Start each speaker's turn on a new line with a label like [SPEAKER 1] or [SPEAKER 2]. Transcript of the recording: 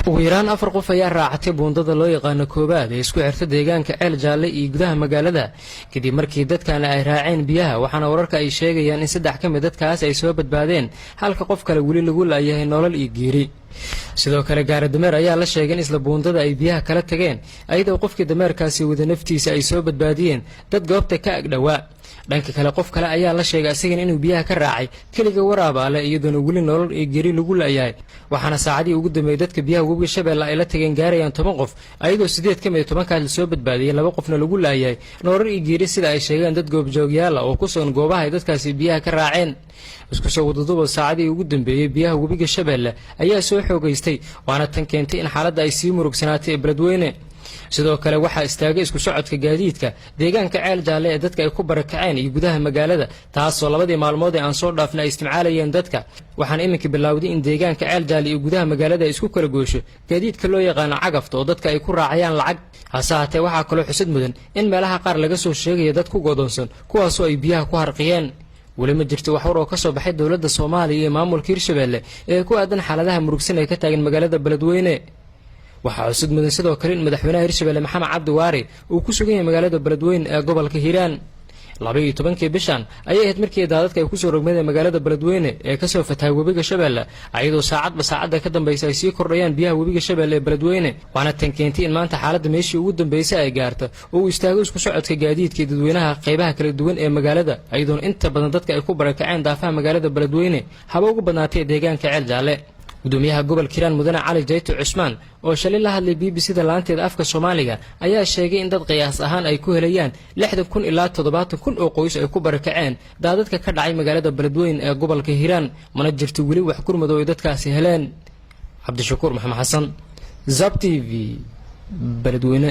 [SPEAKER 1] ugu yaraan 4 qof ayaa raacatay buundada loo yaqaan koobaad ee isku xirta deegaanka ceel jaalle iyo gudaha magaalada kadib markii dadkan ay raaceen biyaha waxaana wararka ay sheegayaan in 3 ka mid dadkaas ay soo badbaadeen halka qof kale wali lagu laayahay nolol iyo geeri sidoo kale gaari dameer ayaa la sheegay in isla buundada ay biyaha kala tageen ayadoo qofkii dameerkaasi wada naftiisa ay soo badbaadiyeen dad goobta ka agdhawaa dhanka kale qof kale ayaa la sheegay asagan inuu biyaha ka raacay kaliya waraabaale iyadoo wali nolol iyo geeri lagu laayahay waxaana saacadii ugu dambeeyay dadka biyaha wabiga shabeelle ay la tageen gaarayaan 10 qof ayadoo 8 ka mid 10 kaas soo badbaadiyay 2 qofna lagu laayahay nolol iyo geeri sida ay sheegeen dad goobjoogyaal oo ku soo goobaha ay dadkaasi biyaha ka raaceen isku soo wadaduba saacadii ugu dambeeyay biyaha wabiga shabeelle ayaa soo xoogaystay waana tan keentay in xaaladda ay sii murugsanaatay Beledweyne sidoo kale waxa istaagay isku socodka gaadiidka deegaanka ceel jaalle ee dadka ay ku barakaceen iyo gudaha magaalada taasoo labadii maalmood ee aan soo dhaafnay isticmaalayeen dadka waxaan iminka bilowday in deegaanka ceel jaalle iyo gudaha magaalada ay isku kala goosho gaadiidka loo yaqaan cagafta oo dadka ay ku raacayaan lacag hasaatee waxa kale xusid mudan in meelaha qaar laga soo sheegay dad ku godoonsan kuwaasoo ay biyaha ku harqiyeen wali ma jirto wax war oo ka soo baxay dawladda Soomaaliya ee maamulka Hirshabeelle ee ku aadan xaaladaha murugsan ee ka taagan magaalada Beledweyne waxaa cusub mudan sidoo kale in madaxweynaha Hirshabeelle Maxamed Cabdi Waari uu ku sugan yahay magaalada Beledweyne ee gobolka Hiiraan 12 bishan ayay ahayd markii daadadka ay ku soo rogmadeen magaalada Beledweyne ee ka soo fatahay wabiga shabeelle ayadoo saacadda ka dambeysay ay sii kordhayaan biyaha wabiga shabeelle ee Beledweyne waana tan keentay in maanta xaaladda meeshii ugu dambeysay ay gaarto oo istaago isku socodka gaadiidka dadweynaha qaybaha kala duwan ee magaalada ayadoo inta badan dadka ay ku barakaceen daafaha magaalada Beledweyne haba ugu badnaatay deegaanka ceel jaalle gudoomiyaha gobolka Hiiraan mudane Cali Jayto Cusmaan oo shalay la hadlay BBC-da laanteeda afka Soomaaliga ayaa sheegay in dad qiyaas ahaan ay ku helayaan 60,000 ilaa 70,000 oo qoys ay ku barakaceen daadadka ka dhacay magaalada Beledweyne ee gobolka Hiiraan mana jirto wali wax gurmad oo dadkaasi heleen Cabdishakuur Maxamed Xasan Zab TV Beledweyne